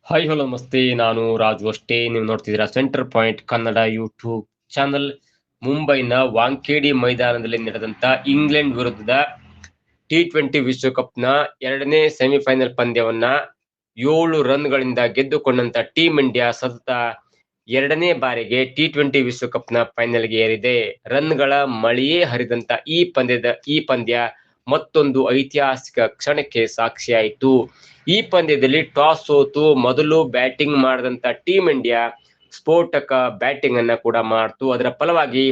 Hi hello ನಮಸ್ತೆ. ನಾನು ರಾಜು ಅಷ್ಟೇ. ನೀವು ನೋಡ್ತಿದ್ದೀರಾ centre point Kannada YouTube channel. ಮುಂಬೈನ ವಾಂಖೇಡಿ ಮೈದಾನದಲ್ಲಿ ನಡೆದಂತ ಇಂಗ್ಲೆಂಡ್ ವಿರುದ್ಧದ T20 ವಿಶ್ವಕಪ್ನ ಎರಡನೇ ಸೆಮಿಫೈನಲ್ ಪಂದ್ಯವನ್ನ 7 ರನ್ಗಳಿಂದ ಗೆದ್ದುಕೊಂಡಂತ ಟೀಂ ಇಂಡಿಯಾ ಸತತ ಎರಡನೇ ಬಾರಿಗೆ T20 ವಿಶ್ವಕಪ್ನ ಫೈನಲ್ಗೆ ಏರಿದೆ. ರನ್ಗಳ ಮಳೆಯೇ ಹರಿದಂತ ಈ ಪಂದ್ಯ ಮತ್ತೊಂದು ಐತಿಹಾಸಿಕ ಕ್ಷಣಕ್ಕೆ ಸಾಕ್ಷಿಯಾಯಿತು. ಈ ಪಂದ್ಯದಲ್ಲಿ ಟಾಸ್ ಸೋತು ಮೊದಲು ಬ್ಯಾಟಿಂಗ್ ಮಾಡಿದಂತ ಟೀಂ ಇಂಡಿಯಾ ಸ್ಫೋಟಕ ಬ್ಯಾಟಿಂಗ್ ಅನ್ನ ಕೂಡ ಮಾಡ್ತು. ಅದರ ಫಲವಾಗಿ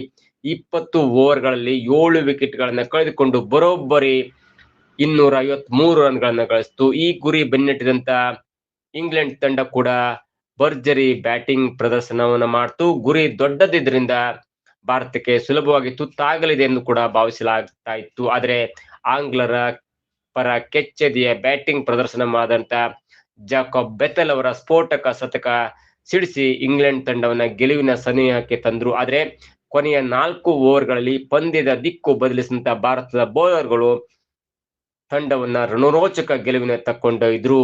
20 ಓವರ್ಗಳಲ್ಲಿ 7 ವಿಕೆಟ್ ಗಳನ್ನ ಕಳೆದುಕೊಂಡು ಬರೋಬ್ಬರಿ 253 ರನ್ಗಳನ್ನ ಗಳಿಸಿತು. ಈ ಗುರಿ ಬೆನ್ನಟ್ಟಿದಂತ ಇಂಗ್ಲೆಂಡ್ ತಂಡ ಕೂಡ ಭರ್ಜರಿ ಬ್ಯಾಟಿಂಗ್ ಪ್ರದರ್ಶನವನ್ನ ಮಾಡ್ತು. ಗುರಿ ದೊಡ್ಡದಿದ್ರಿಂದ ಭಾರತಕ್ಕೆ ಸುಲಭವಾಗಿ ತುತ್ತಾಗಲಿದೆ ಎಂದು ಕೂಡ ಭಾವಿಸಲಾಗ್ತಾ ಇತ್ತು. ಆದ್ರೆ ಆಂಗ್ಲರ ಪರ ಕೆಚ್ಚೆದೆಯ ಬ್ಯಾಟಿಂಗ್ ಪ್ರದರ್ಶನ ಮಾಡಿದಂತ ಜಾಕೋಬ್ ಬೆಥೆಲ್ ಅವರ ಸ್ಫೋಟಕ ಶತಕ ಸಿಡಿಸಿ ಇಂಗ್ಲೆಂಡ್ ತಂಡವನ್ನ ಗೆಲುವಿನ ಸನಿಹಕ್ಕೆ ತಂದ್ರು. ಆದ್ರೆ ಕೊನೆಯ 4 ಓವರ್ಗಳಲ್ಲಿ ಪಂದ್ಯದ ದಿಕ್ಕು ಬದಲಿಸಿದಂತ ಭಾರತದ ಬೌಲರ್ಗಳು ತಂಡವನ್ನ ರಣರೋಚಕ ಗೆಲುವಿನ ತಕ್ಕೊಂಡೊಯ್ದ್ರು.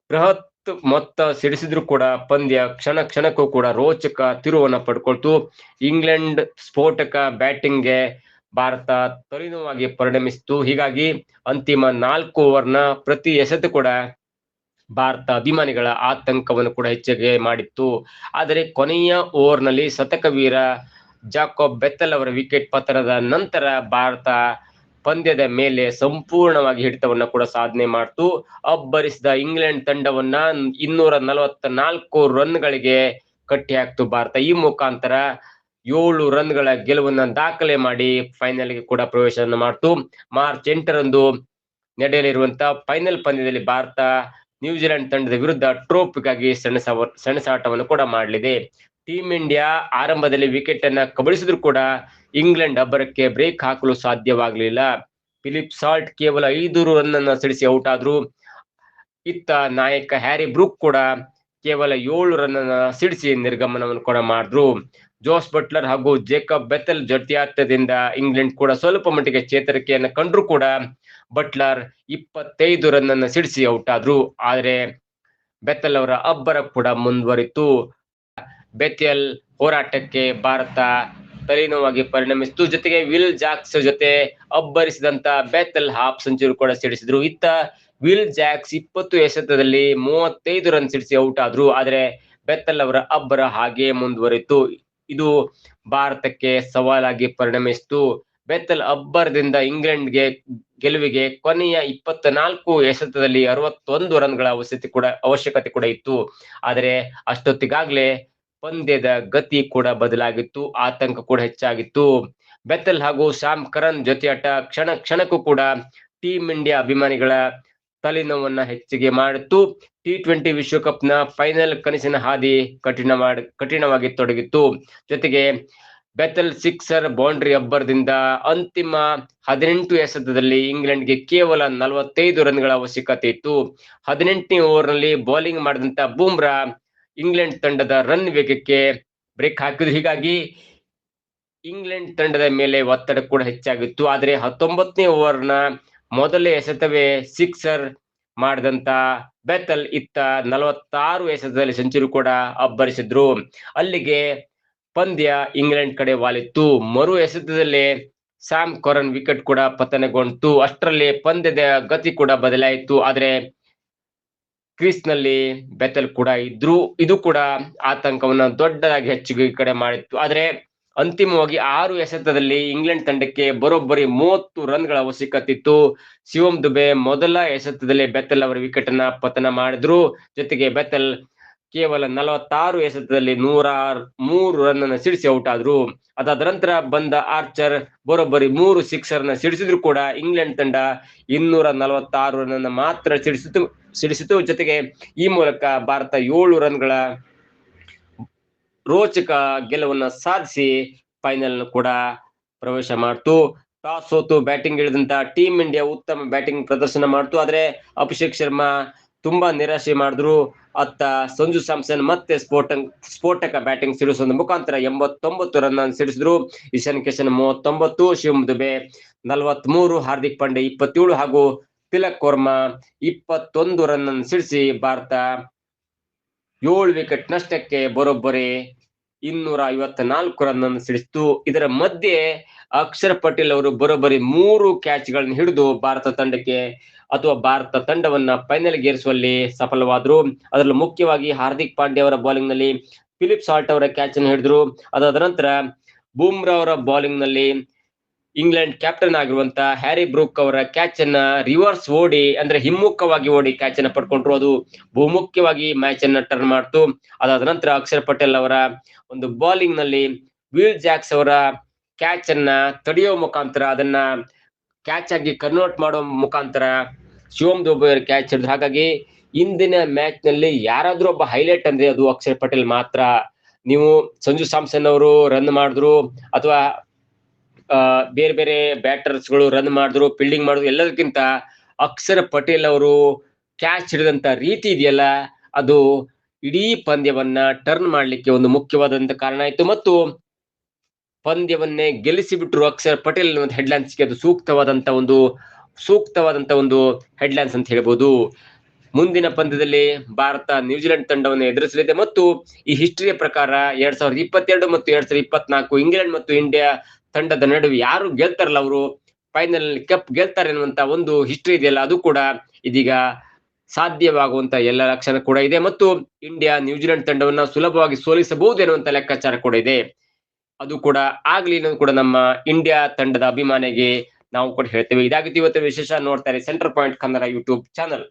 ಬೃಹತ್ ಮೊತ್ತ ಸಿಡಿಸಿದ್ರು ಕೂಡ ಪಂದ್ಯ ಕ್ಷಣ ಕ್ಷಣಕ್ಕೂ ಕೂಡ ರೋಚಕ ತಿರುವನ್ನ ಪಡ್ಕೊಳ್ತು. ಇಂಗ್ಲೆಂಡ್ ಸ್ಫೋಟಕ ಬ್ಯಾಟಿಂಗ್ಗೆ ಭಾರತ ತಲೆನೋವಾಗಿ ಪರಿಣಮಿಸಿತು. ಹೀಗಾಗಿ ಅಂತಿಮ 4 ಓವರ್ನ ಪ್ರತಿ ಎಸೆತ ಕೂಡ ಭಾರತ ಅಭಿಮಾನಿಗಳ ಆತಂಕವನ್ನು ಕೂಡ ಹೆಚ್ಚಿಗೆ ಮಾಡಿತ್ತು. ಆದರೆ ಕೊನೆಯ ಓವರ್ನಲ್ಲಿ ಶತಕವೀರ ಜಾಕೋಬ್ ಬೆಥೆಲ್ ಅವರ ವಿಕೆಟ್ ಪತನದ ನಂತರ ಭಾರತ ಪಂದ್ಯದ ಮೇಲೆ ಸಂಪೂರ್ಣವಾಗಿ ಹಿಡಿತವನ್ನ ಕೂಡ ಸಾಧನೆ ಮಾಡ್ತು. ಅಬ್ಬರಿಸಿದ ಇಂಗ್ಲೆಂಡ್ ತಂಡವನ್ನ 244 ರನ್ಗಳಿಗೆ ಕಟ್ಟಿ ಹಾಕ್ತು ಭಾರತ. ಈ ಮುಖಾಂತರ 7 ರನ್ಗಳ ಗೆಲುವನ್ನ ದಾಖಲೆ ಮಾಡಿ ಫೈನಲ್ಗೆ ಕೂಡ ಪ್ರವೇಶವನ್ನು ಮಾಡ್ತು. ಮಾರ್ಚ್ 8ರಂದು ನಡೆಯಲಿರುವಂತ ಫೈನಲ್ ಪಂದ್ಯದಲ್ಲಿ ಭಾರತ ನ್ಯೂಜಿಲೆಂಡ್ ತಂಡದ ವಿರುದ್ಧ ಟ್ರೋಫಿಗಾಗಿ ಸೆಣಸಾಟವನ್ನು ಕೂಡ ಮಾಡಲಿದೆ. ಟೀಂ ಇಂಡಿಯಾ ಆರಂಭದಲ್ಲಿ ವಿಕೆಟ್ ಅನ್ನ ಕಬಳಿಸಿದ್ರು ಕೂಡ ಇಂಗ್ಲೆಂಡ್ ಅಬ್ಬರಕ್ಕೆ ಬ್ರೇಕ್ ಹಾಕಲು ಸಾಧ್ಯವಾಗಲಿಲ್ಲ. ಫಿಲಿಪ್ ಸಾಲ್ಟ್ ಕೇವಲ 5 ರನ್ ಅನ್ನ ಸಿಡಿಸಿ ಔಟ್ ಆದ್ರು. ಇತ್ತ ನಾಯಕ ಹ್ಯಾರಿ ಬ್ರೂಕ್ ಕೂಡ ಕೇವಲ 7 ರನ್ ಅನ್ನ ಸಿಡಿಸಿ ನಿರ್ಗಮನವನ್ನು ಕೂಡ ಮಾಡಿದ್ರು. ಜೋಸ್ ಬಟ್ಲರ್ ಹಾಗೂ ಜೇಕಬ್ ಬೆಥೆಲ್ ಜೊತೆಯಾಟದಿಂದ ಇಂಗ್ಲೆಂಡ್ ಕೂಡ ಸ್ವಲ್ಪ ಮಟ್ಟಿಗೆ ಚೇತರಿಕೆಯನ್ನು ಕಂಡ್ರು ಕೂಡ ಬಟ್ಲರ್ 25 ರನ್ ಅನ್ನ ಸಿಡಿಸಿ ಔಟ್ ಆದ್ರು. ಆದ್ರೆ ಬೆಥೆಲ್ ಅವರ ಅಬ್ಬರ ಕೂಡ ಮುಂದುವರಿತು. ಬೆಥೆಲ್ ಹೋರಾಟಕ್ಕೆ ಭಾರತ ತಲೆನೋವಾಗಿ ಪರಿಣಮಿಸಿತು. ಜೊತೆಗೆ ವಿಲ್ ಜಾಕ್ಸ್ ಜೊತೆ ಅಬ್ಬರಿಸಿದಂತ ಬೆಥೆಲ್ ಹಾಫ್ ಸೆಂಚುರಿ ಕೂಡ ಸಿಡಿಸಿದ್ರು. ಇತ್ತ ವಿಲ್ ಜಾಕ್ಸ್ 20 ಎಸೆತದಲ್ಲಿ 35 ರನ್ ಸಿಡಿಸಿ ಔಟ್ ಆದ್ರು. ಆದ್ರೆ ಬೆಥೆಲ್ ಅವರ ಅಬ್ಬರ ಹಾಗೆ ಮುಂದುವರಿತು. ಇದು ಭಾರತಕ್ಕೆ ಸವಾಲಾಗಿ ಪರಿಣಮಿಸಿತು. ಬೆಥೆಲ್ ಅಬ್ಬರದಿಂದ ಇಂಗ್ಲೆಂಡ್ಗೆ ಗೆಲುವಿಗೆ ಕೊನೆಯ 24 ಎಸೆತದಲ್ಲಿ 61 ರನ್ಗಳ ಅವಶ್ಯಕತೆ ಕೂಡ ಇತ್ತು. ಆದರೆ ಅಷ್ಟೊತ್ತಿಗಾಗ್ಲೇ ಪಂದ್ಯದ ಗತಿ ಕೂಡ ಬದಲಾಗಿತ್ತು, ಆತಂಕ ಕೂಡ ಹೆಚ್ಚಾಗಿತ್ತು. ಬೆಥೆಲ್ ಹಾಗೂ ಶ್ಯಾಮ್ ಕರನ್ ಜೊತೆಯಾಟ ಕ್ಷಣ ಕ್ಷಣಕ್ಕೂ ಕೂಡ ಟೀಂ ಇಂಡಿಯಾ ಅಭಿಮಾನಿಗಳ ತಲೆನೋವನ್ನ ಹೆಚ್ಚಿಗೆ ಮಾಡಿತ್ತು. T20 ವಿಶ್ವಕಪ್ನ ಫೈನಲ್ ಕನಸಿನ ಹಾದಿ ಕಠಿಣವಾಗಿ ತೊಡಗಿತ್ತು. ಜೊತೆಗೆ ಬೆಥೆಲ್ ಸಿಕ್ಸರ್ ಬೌಂಡ್ರಿ ಅಬ್ಬರದಿಂದ ಅಂತಿಮ 18 ಎಸೆತದಲ್ಲಿ ಇಂಗ್ಲೆಂಡ್ಗೆ ಕೇವಲ 45 ರನ್ಗಳ ಅವಶ್ಯಕತೆ ಇತ್ತು. 18ನೇ ಓವರ್ನಲ್ಲಿ ಬೌಲಿಂಗ್ ಮಾಡಿದಂತ ಬೂಮ್ರಾ ಇಂಗ್ಲೆಂಡ್ ತಂಡದ ರನ್ ವೇಗಕ್ಕೆ ಬ್ರೇಕ್ ಹಾಕಿದ್ರು. ಹೀಗಾಗಿ ಇಂಗ್ಲೆಂಡ್ ತಂಡದ ಮೇಲೆ ಒತ್ತಡ ಕೂಡ ಹೆಚ್ಚಾಗಿತ್ತು. ಆದ್ರೆ 19ನೇ ಓವರ್ನ ಮೊದಲೇ ಎಸೆತವೇ ಸಿಕ್ಸರ್ ಮಾಡಿದಂತ ಬೆಥೆಲ್ ಇತ್ತ 46 ಎಸೆತದಲ್ಲಿ ಸೆಂಚುರಿ ಕೂಡ ಅಬ್ಬರಿಸಿದ್ರು. ಅಲ್ಲಿಗೆ ಪಂದ್ಯ ಇಂಗ್ಲೆಂಡ್ ಕಡೆ ವಾಲಿತ್ತು. ಮರು ಎಸೆತದಲ್ಲೇ ಸ್ಯಾಮ್ ಕರನ್ ವಿಕೆಟ್ ಕೂಡ ಪತನಗೊಂಡಿತು. ಅಷ್ಟರಲ್ಲಿ ಪಂದ್ಯದ ಗತಿ ಕೂಡ ಬದಲಾಯಿತು. ಆದ್ರೆ ಕ್ರೀಸ್ ನಲ್ಲಿ ಬೆಥೆಲ್ ಕೂಡ ಇದ್ರು. ಇದು ಕೂಡ ಆತಂಕವನ್ನ ದೊಡ್ಡದಾಗಿ ಹೆಚ್ಚಿಗೆ ಈ ಕಡೆ ಮಾಡಿತ್ತು. ಆದ್ರೆ ಅಂತಿಮವಾಗಿ 6 ಎಸೆತದಲ್ಲಿ ಇಂಗ್ಲೆಂಡ್ ತಂಡಕ್ಕೆ ಬರೋಬ್ಬರಿ 30 ರನ್ಗಳ ಅವಶ್ಯಕತೆ ಇತ್ತು. ಶಿವಮ್ ದುಬೆ ಮೊದಲ ಎಸೆತದಲ್ಲಿ ಬೆಥೆಲ್ ಅವರ ವಿಕೆಟ್ ಅನ್ನ ಪತನ ಮಾಡಿದ್ರು. ಜೊತೆಗೆ ಬೆಥೆಲ್ ಕೇವಲ 46 ಎಸೆತದಲ್ಲಿ 103 ರನ್ ಅನ್ನ ಸಿಡಿಸಿ ಔಟ್ ಆದ್ರು. ಅದಾದ ನಂತರ ಬಂದ ಆರ್ಚರ್ ಬರೋಬ್ಬರಿ 3 ಸಿಕ್ಸರ್ ನ ಸಿಡಿಸಿದ್ರು ಕೂಡ ಇಂಗ್ಲೆಂಡ್ ತಂಡ 246 ರನ್ ಅನ್ನ ಮಾತ್ರ ಸಿಡಿಸಿತು. ಜೊತೆಗೆ ಈ ಮೂಲಕ ಭಾರತ 7 ರನ್ಗಳ ರೋಚಕ ಗೆಲುವನ್ನ ಸಾಧಿಸಿ ಫೈನಲ್ ಕೂಡ ಪ್ರವೇಶ ಮಾಡ್ತು. ಟಾಸ್ ಸೋತು ಬ್ಯಾಟಿಂಗ್ ಇಳಿದಂತ ಟೀಂ ಇಂಡಿಯಾ ಉತ್ತಮ ಬ್ಯಾಟಿಂಗ್ ಪ್ರದರ್ಶನ ಮಾಡ್ತು. ಆದ್ರೆ ಅಭಿಷೇಕ್ ಶರ್ಮಾ ತುಂಬಾ ನಿರಾಶೆ ಮಾಡಿದ್ರು. ಅತ್ತ ಸಂಜು ಸ್ಯಾಮ್ಸನ್ ಮತ್ತೆ ಸ್ಫೋಟಕ ಬ್ಯಾಟಿಂಗ್ ಸಿಡಿಸುವ ಮುಖಾಂತರ 89 ರನ್ ಅನ್ನು ಸಿಡಿಸಿದ್ರು. ಇಶಾನ್ ಕಿಶನ್ 39, ಶಿವಮ್ ದುಬೆ 43, ಹಾರ್ದಿಕ್ ಪಾಂಡೆ 27 ಹಾಗೂ ತಿಲಕ್ ವರ್ಮಾ 21 ರನ್ ಅನ್ನು ಸಿಡಿಸಿ ಭಾರತ 7 ವಿಕೆಟ್ ನಷ್ಟಕ್ಕೆ ಬರೋಬ್ಬರಿ 254 ರನ್ ಅನ್ನು ಸಿಡಿಸಿತು. ಇದರ ಮಧ್ಯೆ ಅಕ್ಷರ್ ಪಟೇಲ್ ಅವರು ಬರೋಬ್ಬರಿ 3 ಕ್ಯಾಚ್ ಗಳನ್ನು ಹಿಡಿದು ಭಾರತ ತಂಡಕ್ಕೆ ಅಥವಾ ಭಾರತ ತಂಡವನ್ನ ಫೈನಲ್ ಗೇರಿಸುವಲ್ಲಿ ಸಫಲವಾದ್ರು. ಅದರಲ್ಲೂ ಮುಖ್ಯವಾಗಿ ಹಾರ್ದಿಕ್ ಪಾಂಡ್ಯ ಅವರ ಬೌಲಿಂಗ್ ನಲ್ಲಿ ಫಿಲಿಪ್ ಸಾಲ್ಟ್ ಅವರ ಕ್ಯಾಚ್ ಅನ್ನು ಹಿಡಿದ್ರು. ಅದಾದ ನಂತರ ಬೂಮ್ರಾ ಅವರ ಬೌಲಿಂಗ್ ನಲ್ಲಿ ಇಂಗ್ಲೆಂಡ್ ಕ್ಯಾಪ್ಟನ್ ಆಗಿರುವಂತ ಹ್ಯಾರಿ ಬ್ರೂಕ್ ಅವರ ಕ್ಯಾಚ್ ಅನ್ನ ರಿವರ್ಸ್ ಓಡಿ ಅಂದ್ರೆ ಹಿಮ್ಮುಖವಾಗಿ ಓಡಿ ಕ್ಯಾಚ್ ಅನ್ನ ಪಡ್ಕೊಂಡ್ರು. ಅದು ಬಹುಮುಖ್ಯವಾಗಿ ಮ್ಯಾಚ್ ಅನ್ನ ಟರ್ನ್ ಮಾಡ್ತು. ಅದಾದ ನಂತರ ಅಕ್ಷರ್ ಪಟೇಲ್ ಅವರ ಒಂದು ಬೌಲಿಂಗ್ ನಲ್ಲಿ ವಿಲ್ ಜಾಕ್ಸ್ ಅವರ ಕ್ಯಾಚ್ ಅನ್ನ ತಡೆಯುವ ಮುಖಾಂತರ ಅದನ್ನ ಕ್ಯಾಚ್ ಆಗಿ ಕನ್ವರ್ಟ್ ಮಾಡೋ ಮುಖಾಂತರ ಶಿವಮ್ ದುಬೆ ಅವರು ಕ್ಯಾಚ್ ಹಿಡಿದ್ರು. ಹಾಗಾಗಿ ಇಂದಿನ ಮ್ಯಾಚ್ ನಲ್ಲಿ ಯಾರಾದ್ರೂ ಒಬ್ಬ ಹೈಲೈಟ್ ಅಂದ್ರೆ ಅದು ಅಕ್ಷರ್ ಪಟೇಲ್ ಮಾತ್ರ. ನೀವು ಸಂಜು ಸ್ಯಾಮ್ಸನ್ ಅವರು ರನ್ ಮಾಡಿದ್ರು ಅಥವಾ ಬೇರೆ ಬೇರೆ ಬ್ಯಾಟರ್ಸ್ ಗಳು ರನ್ ಮಾಡಿದ್ರು, ಫೀಲ್ಡಿಂಗ್ ಮಾಡಿದ್ರು, ಎಲ್ಲದಕ್ಕಿಂತ ಅಕ್ಷರ್ ಪಟೇಲ್ ಅವರು ಕ್ಯಾಚ್ ಹಿಡಿದಂತ ರೀತಿ ಇದೆಯಲ್ಲ, ಅದು ಇಡೀ ಪಂದ್ಯವನ್ನ ಟರ್ನ್ ಮಾಡ್ಲಿಕ್ಕೆ ಒಂದು ಮುಖ್ಯವಾದಂತ ಕಾರಣ ಆಯ್ತು ಮತ್ತು ಪಂದ್ಯವನ್ನೇ ಗೆಲ್ಲಿಸಿ ಬಿಟ್ರು ಅಕ್ಷರ್ ಪಟೇಲ್ ಅನ್ನುವಂಥ ಹೆಡ್ಲೈನ್ಸ್ಗೆ. ಅದು ಸೂಕ್ತವಾದಂತ ಒಂದು ಹೆಡ್ಲೈನ್ಸ್ ಅಂತ ಹೇಳ್ಬೋದು. ಮುಂದಿನ ಪಂದ್ಯದಲ್ಲಿ ಭಾರತ ನ್ಯೂಜಿಲೆಂಡ್ ತಂಡವನ್ನು ಎದುರಿಸಲಿದೆ ಮತ್ತು ಈ ಹಿಸ್ಟರಿಯ ಪ್ರಕಾರ 2022 ಮತ್ತು 2024 ಇಂಗ್ಲೆಂಡ್ ಮತ್ತು ಇಂಡಿಯಾ ತಂಡದ ನಡುವೆ ಯಾರು ಗೆಲ್ತಾರಲ್ಲ ಅವರು ಫೈನಲ್ ಕಪ್ ಗೆಲ್ತಾರೆ ಅನ್ನುವಂತ ಒಂದು ಹಿಸ್ಟರಿ ಇದೆಯಲ್ಲ, ಅದು ಕೂಡ ಇದೀಗ ಸಾಧ್ಯವಾಗುವಂತ ಎಲ್ಲ ಲಕ್ಷಣ ಕೂಡ ಇದೆ ಮತ್ತು ಇಂಡಿಯಾ ನ್ಯೂಜಿಲೆಂಡ್ ತಂಡವನ್ನ ಸುಲಭವಾಗಿ ಸೋಲಿಸಬಹುದು ಎನ್ನುವಂತ ಲೆಕ್ಕಾಚಾರ ಕೂಡ ಇದೆ. ಅದು ಕೂಡ ಆಗ್ಲಿ ಅನ್ನೋದು ಕೂಡ ನಮ್ಮ ಇಂಡಿಯಾ ತಂಡದ ಅಭಿಮಾನಿಗೆ ನಾವು ಕೂಡ ಹೇಳ್ತೇವೆ. ಇದಾಗಿತ್ತು ಇವತ್ತಿನ ವಿಶೇಷ. ನೋಡ್ತಾರೆ centre point Kannada YouTube channel.